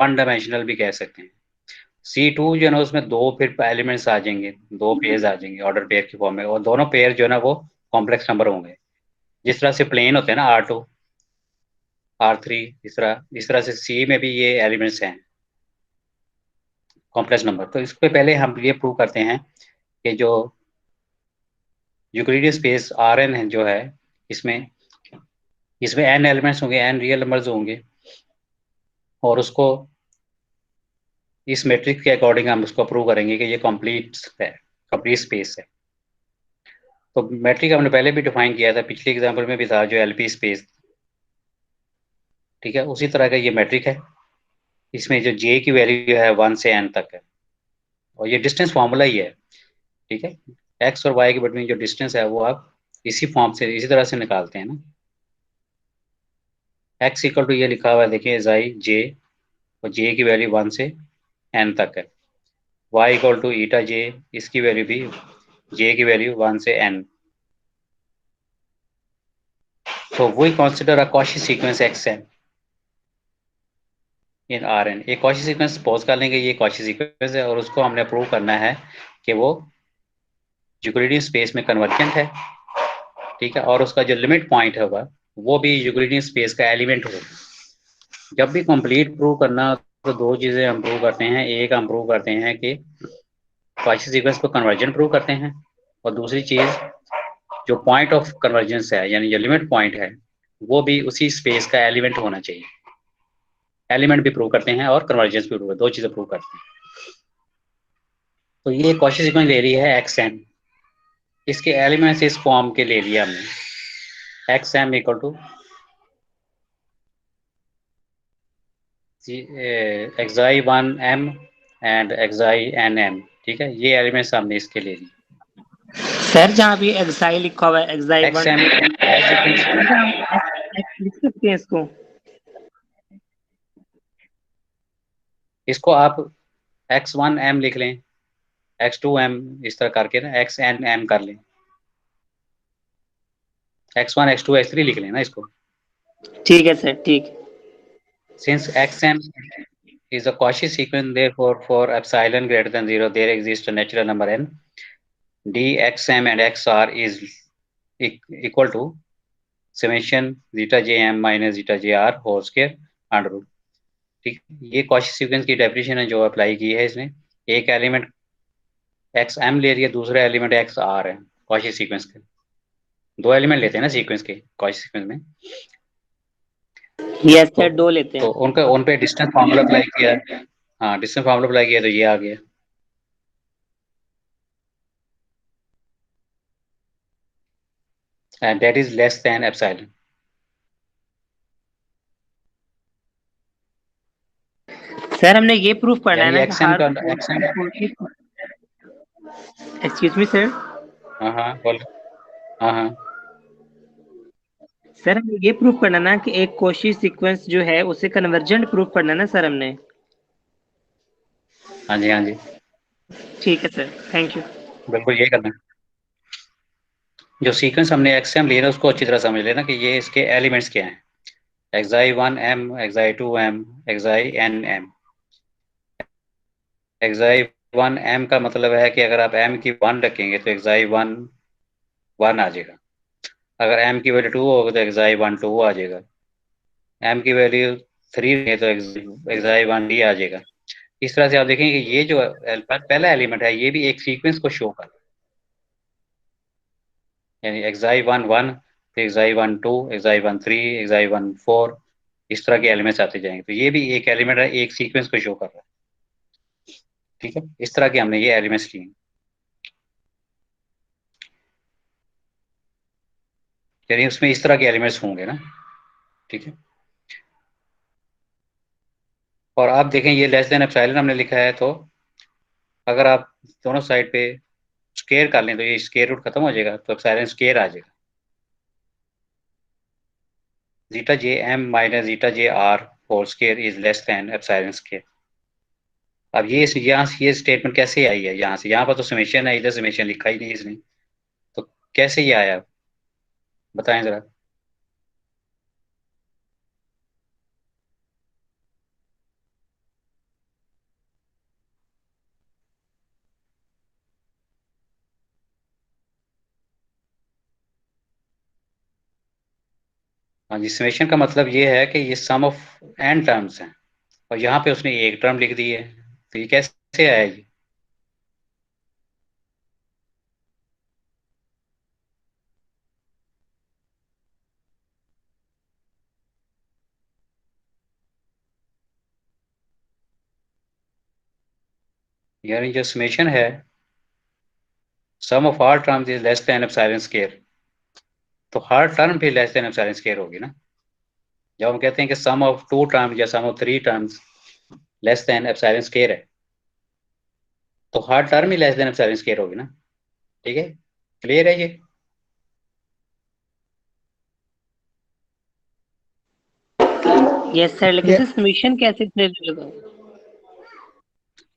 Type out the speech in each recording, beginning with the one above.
One dimensional भी कह सकते हैं। C2 जो है ना उसमें दो फिर एलिमेंट्स आ जाएंगे, दो पेयर्स आ जाएंगे ऑर्डर पेयर की फॉर्म में, और दोनों पेयर जो है ना वो कॉम्प्लेक्स नंबर होंगे। जिस तरह से प्लेन होते हैं ना R2 R3, इस तरह से C में भी ये एलिमेंट्स हैं कॉम्प्लेक्स नंबर। तो इसके पहले हम ये प्रूव करते हैं कि जो यूक्लिडियन स्पेस Rn है जो है, इसमें इसमें n एलिमेंट्स होंगे, n रियल नंबर्स होंगे, और उसको इस मैट्रिक्स के अकॉर्डिंग हम उसको प्रूव करेंगे कि ये कंप्लीट है, कंप्लीट स्पेस है। तो मैट्रिक हमने पहले भी डिफाइन किया था, पिछले एग्जांपल में भी था, जो एलपी स्पेस। ठीक है, उसी तरह का ये मैट्रिक है। इसमें जो जे की वैल्यू है 1 से n तक है, और ये डिस्टेंस फार्मूला ही है। ठीक है, एक्स और वाई के बिटवीन जो डिस्टेंस है वो आप इसी फॉर्म से, इसी तरह से निकालते हैं ना। एक्स इक्वल टू ये लिखा हुआ है, देखिए जाई जे, और जे की वैल्यू 1 से n तक है। वाई इक्वल टू ईटा जे, इसकी वैल्यू भी, जे की वैल्यू 1 से n। तो we consider a Cauchy sequence x n in R n. ये कॉची सीक्वेंस सपोज कर लेंगे, ये कॉची सीक्वेंस है, और उसको हमने प्रूव करना है कि वो यूक्लिडियन स्पेस में कन्वर्जेंट है। ठीक है, और उसका जो लिमिट पॉइंट होगा वो भी यूक्लिडियन स्पेस का एलिमेंट होगा। जब भी कंप्लीट प्रूव करना, तो दो चीजें हम प्रूव करते हैं। एक हम प्रूव करते हैं कि कॉची सीक्वेंस को कन्वर्जेंट प्रूव करते हैं, और दूसरी चीज जो पॉइंट ऑफ कन्वर्जेंस है, यानी जो लिमिट पॉइंट है, वो भी उसी स्पेस का एलिमेंट होना चाहिए। एलिमेंट भी प्रूव करते हैं और कन्वर्जेंस भी प्रूव, दो चीजें प्रूव करते हैं। तो ये कॉची सीक्वेंस ले रही है एक्स एन, इसके एलिमेंट्स इस फॉर्म के ले लिया हमने, x m equal to xi 1m and xi n m. ठीक है, ये एलिमेंट्स हमने इसके ले लिए। सर जहाँ भी एक्साई लिखा हुआ है, xi x one, m sir हम एक्स लिख सकते हैं इसको? इसको आप x1m लिख लें, x2m, इस तरह करके ना xnm कर लें, x1 x2 x3 लिख लें ना इसको। ठीक है सर, ठीक। Since xm is a Cauchy sequence, therefore for epsilon greater than 0 there exists a natural number n. dxm and xr is equal to summation zeta jm minus zeta jr whole square under root. ठीक, ये Cauchy sequence की definition है जो apply की है इसने। एक element x M ले रही है, दूसरा एलिमेंट एक्स आर है। कॉची सीक्वेंस के दो एलिमेंट लेते हैं ना सीक्वेंस के, कॉची सीक्वेंस में। यस तो सर, दो लेते तो हैं। उनका उन पे डिस्टेंस फार्मूला अप्लाई किया है। हाँ, डिस्टेंस फार्मूला अप्लाई किया तो ये आ गया, and that is less than epsilon. Sir हमने ये प्रूफ करना है यानी ना कि एक्सएम हर का एक्सएम। कोशिश, एक्सक्यूज मी सर, हाँ हाँ बोलो। हाँ हाँ सर हमें ये प्रूफ करना ना कि एक कोशी सीक्वेंस जो है उसे कन्वर्जेंट प्रूफ करना ना सर हमने। हाँ जी, हाँ जी, ठीक है सर, थैंक यू। बिल्कुल यही करना है। जो सीक्वेंस हमने एक्सएम लिया ना उसको अच्छी तरह समझ लेना कि ये इसके एलिमेंट्स क्या हैं। एक्साई 1m, एक्साई 2m, एक्साई nm। एक्साई 1m का मतलब है कि अगर आप m की 1 रखेंगे तो एक्साई 1 1 आ जाएगा। अगर m की वैल्यू 2 होगी तो एक्साई 1 2 आ जाएगा। m की वैल्यू 3 है तो एक्साई 1 d आ जाएगा। इस तरह से आप देखेंगे कि ये जो पहला एलिमेंट है ये भी एक सीक्वेंस को शो कर, यानी एक्साई 1 1, फिर एक्साई 1 2, एक्साई 1 3, एक्साई 1 4, इस तरह के एलिमेंट्स आते जाएंगे। तो ये भी एक एलिमेंट है, एक सीक्वेंस को शो कर रहा है। ठीक है, इस तरह के हमने ये एलिमेंट्स लिए, यानी उसमें इस तरह के एलिमेंट्स होंगे ना। ठीक है, और आप देखें ये लेस देन एप्सिलॉन हमने लिखा है, तो अगर आप दोनों साइड पे स्केयर कर लें तो ये स्केयर रूट खत्म हो जाएगा, तो एप्सिलॉन स्केयर आ जाएगा। Zeta J m minus zeta j r whole square is less than epsilon square. अब ये यहाँ से ये स्टेटमेंट कैसे आई है, यहाँ से यहाँ पर तो समेशन है, इधर समेशन लिखा ही नहीं इसने, तो कैसे ये आया, बताएं जरा। हाँ जी, समेशन का मतलब ये है कि ये सम ऑफ एन टर्म्स हैं, और यहाँ पे उसने एक टर्म लिख दी है, तो ये कैसे आया ये? यानी जो समेशन है, sum of all terms is less than epsilon square, तो हर टर्म भी लेस देन एप्सिलॉन स्क्वायर होगी ना। जब हम कहते हैं कि सम ऑफ टू टर्म्स या sum of three terms less than epsilon square है, तो हर टर्म ही लेस देन एप्सिलॉन स्क्वायर होगी ना। ठीक है, क्लियर है ये? यस सर, लेकिन ये सर समीशन कैसे इतने होगा?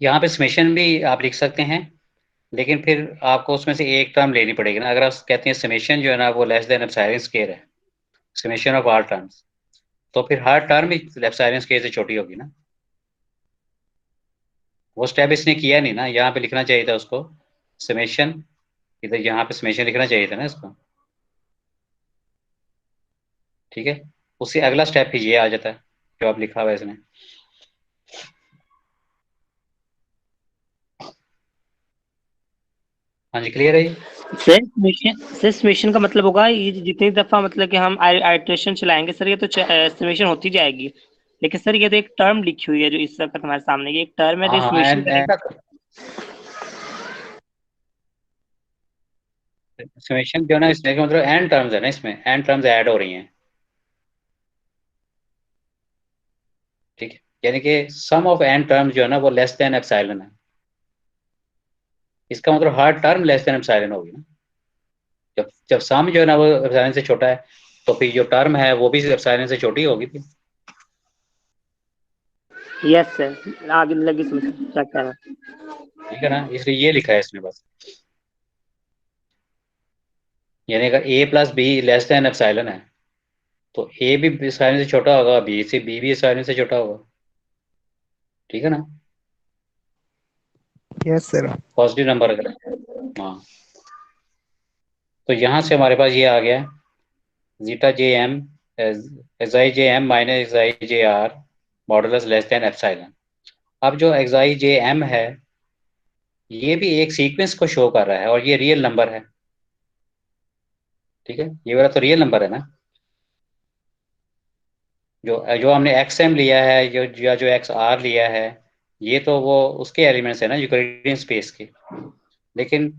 यहाँ पे समेशन भी आप लिख सकते हैं, लेकिन फिर आपको उसमें से एक टर्म लेनी पड़ेगी ना। अगर आप कहते हैं समेशन जो है ना वो लेस देन एप्सिलॉन स्क्वायर है, समेशन ऑफ ऑल टर्म्स, तो फिर हर टर्म ही एप्सिलॉन स्क्वायर से छोटी होगी ना। वो स्टेप इसने किया नहीं ना, यहाँ पे लिखना चाहिए था उसको समेशन, इधर यहाँ पे समेशन लिखना चाहिए था ना इसको। ठीक है, उससे अगला स्टेप ही ये आ जाता है जो आप लिखा हुआ है इसने। हाँ जी, क्लियर है ये? सर समेशन का मतलब होगा ये जितनी दफा मतलब कि हम आइट्रेशन चलाएंगे सर, ये तो समेशन होती जाएगी। लेकिन सर ये तो एक टर्म लिखी हुई है जो इस वक्त हमारे सामने, ये एक टर्म है हाँ जो हाँ, समेशन एंड करेगा। समेशन जो है ना, इसमें का मतलब एन टर्म्स है ना, इसमें एन टर्म्स ऐड हो रही हैं। ठीक है, यानी कि सम ऑफ एन टर्म्स जो है ना वो लेस देन एप्सिलॉन है, इसका मतलब हर टर्म लेस देन एप्सिलॉन होगी ना। जब जब सम जो है ना वो एप्सिलॉन से छोटा है, तो फिर जो टर्म है वो भी एप्सिलॉन से छोटी होगी फिर। यस सर, आगे लगी समझ क्या कह रहा है। ठीक है ना, इसलिए ये लिखा है इसमें बस। यानी अगर A plus B less than epsilon है, तो ए भी एप्सिलॉन से छोटा होगा, बी भी एप्सिलॉन से छोटा होगा। ठीक है ना, यस सर। पॉजिटिव नंबर अगर है। हाँ, तो यहाँ से हमारे पास ये आ गया zeta J m as i j m minus as i j r modulus less than epsilon. अब जो एज आई जे एम है, ये भी एक सीक्वेंस को शो कर रहा है, और ये रियल नंबर है। ठीक है, ये वाला तो रियल नंबर है ना। जो जो हमने एक्स एम लिया है, जो एक्स आर लिया है, ये तो वो उसके एलिमेंट्स है ना यूक्लिडियन स्पेस के। लेकिन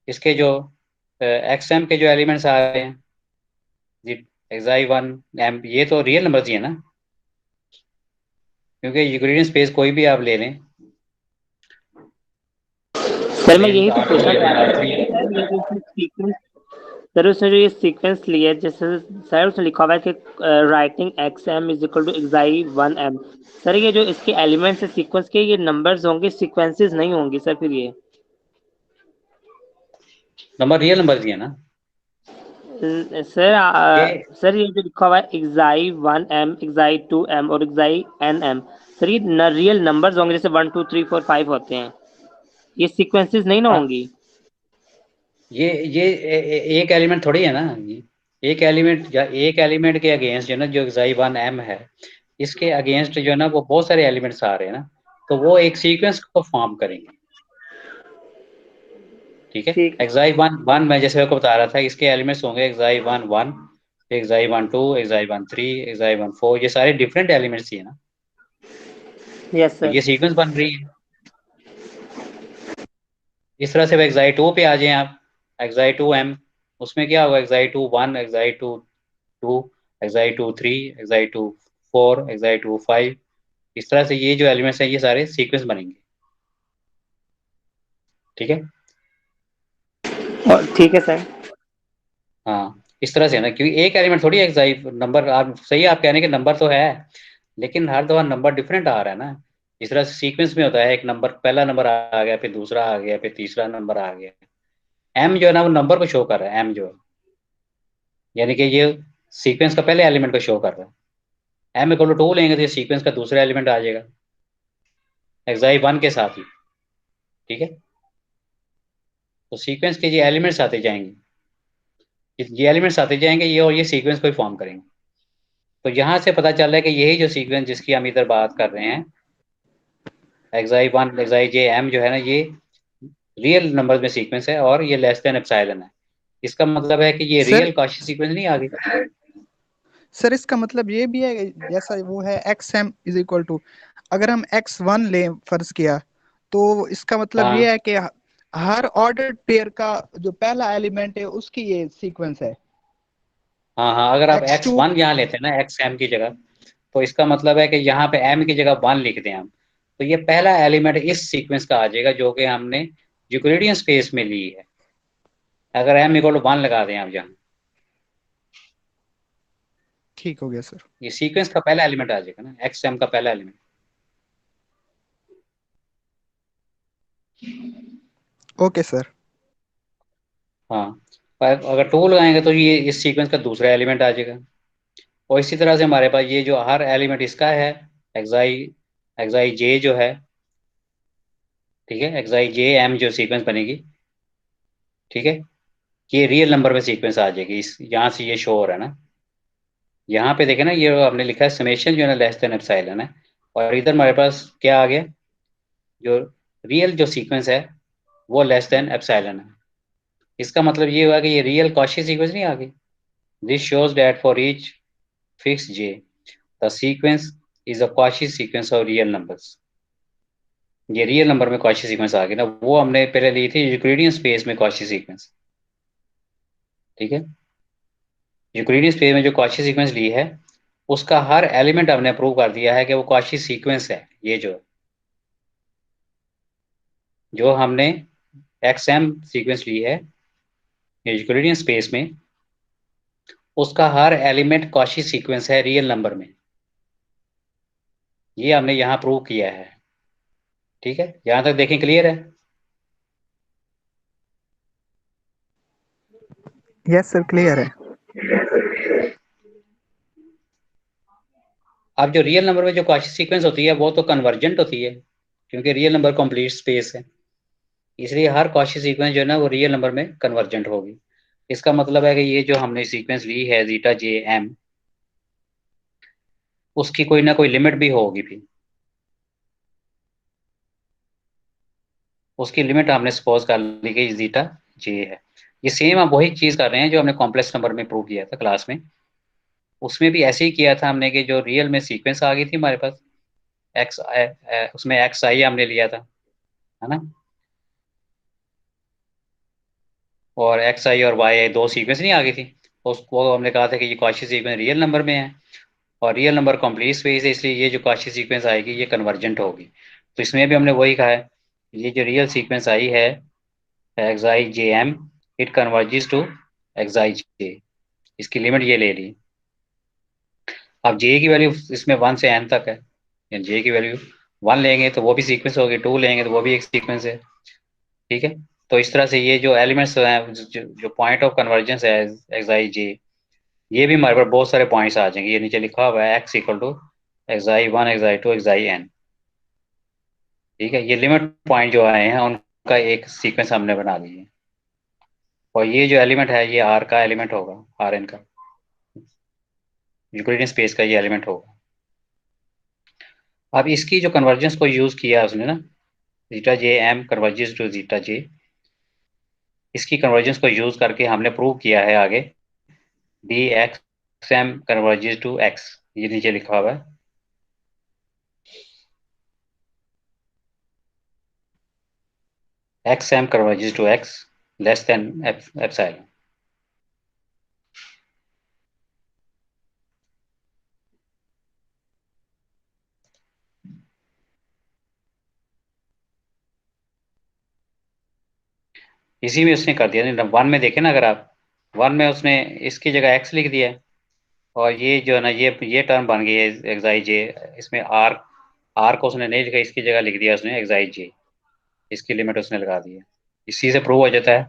इसके जो एक्स एम के जो एलिमेंट्स आ रहे हैं, जी एक्स आई वन एम, ये तो रियल नंबर ही है ना, क्योंकि यूक्लिडियन स्पेस कोई भी आप ले लें, सर मैं लें यही तो आर टू पूछना या चाह रहा आर था थ्री। कि सर ये जो सीक्वेंस, सर उसने जो ये सीक्वेंस लिया है, जैसे सर उसने लिखा हुआ है कि writing x m is equal to xi one m. Sir ये जो इसके एलिमेंट्स है सीक्वेंस के, ये नंबर्स होंगे, सीक्वेंसेस नहीं होंगी सर फिर ये। नंबर रियल नंबर ही है ना सर ये। सर ये जो लिखा हुआ है xi one m, xi two m और एक्साई एन एम, सर ये रियल नंबर्स होंगे जैसे one two three four five होते हैं, ये सीक्वेंसेस नहीं ना हाँ, होंगी। एक एलिमेंट थोड़ी है ना ये। एक एलिमेंट या एक एलिमेंट के अगेंस्ट जो है ना, जो xi वन एम है, इसके अगेंस्ट जो है ना वो बहुत सारे एलिमेंट्स आ रहे हैं ना, तो वो एक सीक्वेंस को फॉर्म करेंगे। ठीक है, ठीक है। xi वन वन मैं जैसे आपको बता रहा था, इसके एलिमेंट्स होंगे xi one one, xi one two, xi one three, xi one four, ये सारे डिफरेंट एलिमेंट्स ही है ना, यस तो सर। ये सीक्वेंस बन रही है। इस तरह से xi टू पे आ जाए आप, xi टू एम, उसमें क्या होगा, xi two one, xi two two, xi two three, xi two four, xi two five, इस तरह से ये जो एलिमेंट्स हैं ये सारे सीक्वेंस बनेंगे। ठीक है। और ठीक है सर। हाँ, इस तरह से है ना, क्योंकि एक एलिमेंट थोड़ी xi नंबर, आप सही आप कहने के नंबर तो है, लेकिन हर दफा नंबर डिफरेंट आ रहा है ना। इस तरह से सीक्वेंस में होता है, एक नंबर, पहला नंबर आ गया, फिर दूसरा आ गया, फिर तीसरा नंबर आ गया। एम जो है ना वो नंबर को शो कर रहा है, एम जो है, यानी कि ये सीक्वेंस का पहले एलिमेंट को शो कर रहा है। एम इक्वल टू टू लेंगे तो ये सीक्वेंस का दूसरा एलिमेंट आ जाएगा एक्साई वन के साथ ही। ठीक है, तो सीक्वेंस के ये एलिमेंट्स आते जाएंगे, ये एलिमेंट्स आते जाएंगे ये, और ये सीक्वेंस को फॉर्म करेंगे। तो यहाँ से पता चल रहा है कि यही जो सीक्वेंस जिसकी हम इधर बात कर रहे हैं, xi1 xij जो है ना, ये रियल नंबर में सीक्वेंस है और ये लेस देन एप्सिलॉन है। इसका मतलब है कि ये सर रियल कॉची सीक्वेंस नहीं आ गई। सर इसका मतलब ये भी है, जैसा वो है x m is equal to, अगर हम x1 ले फर्ज किया, तो इसका मतलब ये हाँ है कि हर ऑर्डर पेयर का जो पहला एलिमेंट है उसकी ये सीक्वेंस है। हाँ हाँ, अगर आप x2 x1 यहाँ लेते हैं ना xm की जगह, तो इसका मतलब है कि यहाँ पे m की जगह 1 लिख दें हम, तो ये पहला एलिमेंट इस सीक्वेंस का आ जाएगा जो कि हमने यूक्लिडियन स्पेस में ली है। अगर m इक्वल टू 1 लगा दें आप यहाँ, ठीक हो गया सर। ये सीक्वेंस का पहला एलिमेंट आ जाएगा ना, xm का पहला एलिमेंट। Okay sir. हाँ, पर अगर 2 लगाएंगे तो ये इस सीक्वेंस का दूसरा एलिमेंट आ जाएगा। और इसी तरह से हमारे पास ये जो हर एलिमेंट इसका है, एक्साई एक्साई जे जो है, ठीक है, एक्साई जे एम जो सीक्वेंस बनेगी, ठीक है, ये रियल नंबर में सीक्वेंस आ जाएगी। इस यहाँ से ये शो हो रहा है ना, यहाँ पे देखे ना, ये हमने लिखा है समेशन जो है ना लेस देन एप्सिलॉन है, और इधर हमारे पास क्या आ गया, जो रियल जो सीक्वेंस है वो लेस देन एप्सिलॉन है। इसका मतलब ये हुआ कि ये रियल कॉची सीक्वेंस नहीं आ गई। This shows that for each fix j the sequence is a Cauchy sequence of real numbers. ये रियल नंबर में कॉची सीक्वेंस आ गई ना, वो हमने पहले ली थी यूक्लिडियन स्पेस में कॉची सीक्वेंस। ठीक है, यूक्लिडियन स्पेस में जो कॉची सीक्वेंस ली है, उसका हर एलिमेंट हमने प्रूव कर दिया है कि वो कॉची सीक्वेंस है। ये जो हमने XM सीक्वेंस ली है यूक्लिडियन स्पेस में, उसका हर एलिमेंट कॉची सीक्वेंस है रियल नंबर में। ये हमने यहाँ प्रूव किया है। ठीक है, यहाँ तक देखें, क्लियर है? यस सर, क्लियर है। अब जो रियल नंबर में जो कॉची सीक्वेंस होती है वो तो कन्वर्जेंट होती है, क्योंकि रियल नंबर कंप्लीट स्पेस है, इसलिए हर कॉची सीक्वेंस जो है ना वो रियल नंबर में कन्वर्जेंट होगी। इसका मतलब है कि ये जो हमने सीक्वेंस ली है जीटा जे एम, उसकी कोई ना कोई लिमिट भी होगी भी। उसकी लिमिट हमने सपोज कर ली कि जीटा जे है। ये सेम हम वही चीज कर रहे हैं जो हमने कॉम्प्लेक्स नंबर में प्रूव किया था क्लास में। उसमें भी ऐसे ही किया था हमने कि जो रियल में सीक्वेंस आ गई थी हमारे पास, एक्स उसमें एक्स आई हमने लिया था, है ना, और एक्स आई और वाई आई दो सीक्वेंस नहीं आ गई थी। उसको हमने कहा था कि ये कॉची सीक्वेंस रियल नंबर में है, और रियल नंबर कॉम्प्लीट स्पेस है, इसलिए ये जो कॉची सीक्वेंस आएगी ये कन्वर्जेंट होगी। तो इसमें भी हमने वही कहा है, ये जो रियल सीक्वेंस आई है xi J M, it converges to xi J, इसकी लिमिट ये ले ली। अब जे की वैल्यू इसमें 1 से n तक है, जे की वैल्यू 1 लेंगे तो वो भी सीक्वेंस होगी, 2 लेंगे तो वो भी एक सीक्वेंस है। ठीक है, तो इस तरह से ये जो एलिमेंट्स हैं, जो पॉइंट ऑफ कन्वर्जेंस है एक्साई जे, ये भी हमारे पास बहुत सारे पॉइंट्स आ जाएंगे। ये नीचे लिखा हुआ है x equal to xi1 xi2 xin। ठीक है, ये लिमिट पॉइंट जो आए हैं उनका एक सीक्वेंस हमने बना ली है, और ये जो एलिमेंट है ये आर का एलिमेंट होगा, आर एन का, यूक्लिडियन स्पेस का ये एलिमेंट होगा। अब इसकी जो कन्वर्जेंस को यूज किया उसने ना, zeta J M converges to zeta J, इसकी कन्वर्जेंस को यूज करके हमने प्रूव किया है आगे d x m converges to x, ये नीचे लिखा हुआ है। X m converges to x less than epsilon. इसी में उसने कर दिया नहीं, 1 में देखे ना, अगर आप 1 में उसने इसकी जगह एक्स लिख दिया है, और ये जो है ना ये टर्म बन गई है एक्साई जे। इसमें आर, आर को उसने नहीं लिखा, इसकी जगह लिख दिया उसने एक्साई जे, इसकी लिमिट उसने लगा दी है। इसी से प्रूव हो जाता है।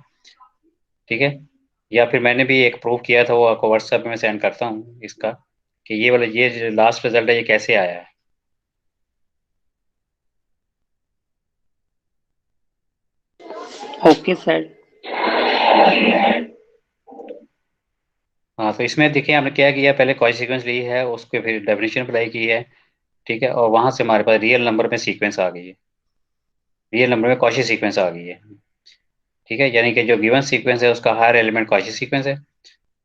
ठीक है, या फिर मैंने भी एक प्रूव किया था, वो आपको व्हाट्सएप में सेंड करता हूँ इसका, कि ये वाला ये जो लास्ट रिजल्ट है ये कैसे आया है। Okay sir. हाँ, तो इसमें देखिए हमने क्या किया, पहले कॉची सीक्वेंस ली है, उसके फिर डेफिनेशन अप्लाई की है, ठीक है, और वहां से हमारे पास रियल नंबर में सीक्वेंस आ गई है, रियल नंबर में कॉची सीक्वेंस आ गई है, ठीक है, यानी कि जो गिवन सीक्वेंस है उसका हर एलिमेंट कॉची सीक्वेंस है,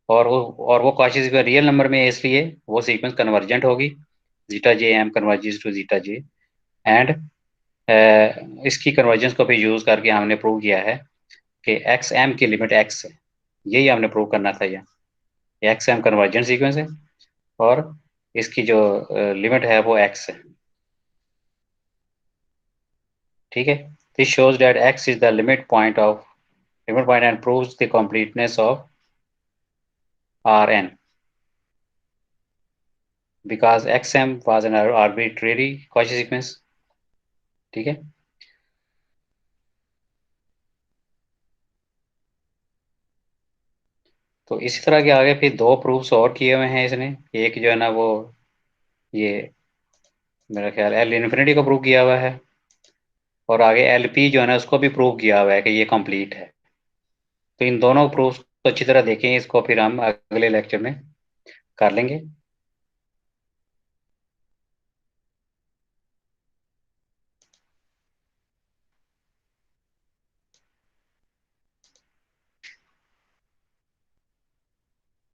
और वो कॉची सीक्वेंस रियल नंबर में है, इसलिए वो सीक्वेंस कन्वर्जेंट होगी, zeta J M converges to zeta j, and इसकी कन्वर्जेंस को भी यूज करके हमने प्रूव किया है कि एक्स एम की लिमिट एक्स है, यही हमने प्रूव करना था। ये एक्स एम कन्वर्जेंट सीक्वेंस है और इसकी जो लिमिट है वो एक्स है, ठीक है। This shows that x is the limit point and proves the completeness of R n because x m was an arbitrary Cauchy sequence, ठीक है। तो इसी तरह के आगे फिर दो प्रूफ्स और किए हुए हैं इसने, एक जो है ना वो ये मेरा ख्याल एल इन्फिनिटी को प्रूव किया हुआ है, और आगे एल पी जो है ना उसको भी प्रूव किया हुआ है कि ये कंप्लीट है। तो इन दोनों प्रूफ्स को अच्छी तरह देखें, इसको फिर हम अगले लेक्चर में कर लेंगे।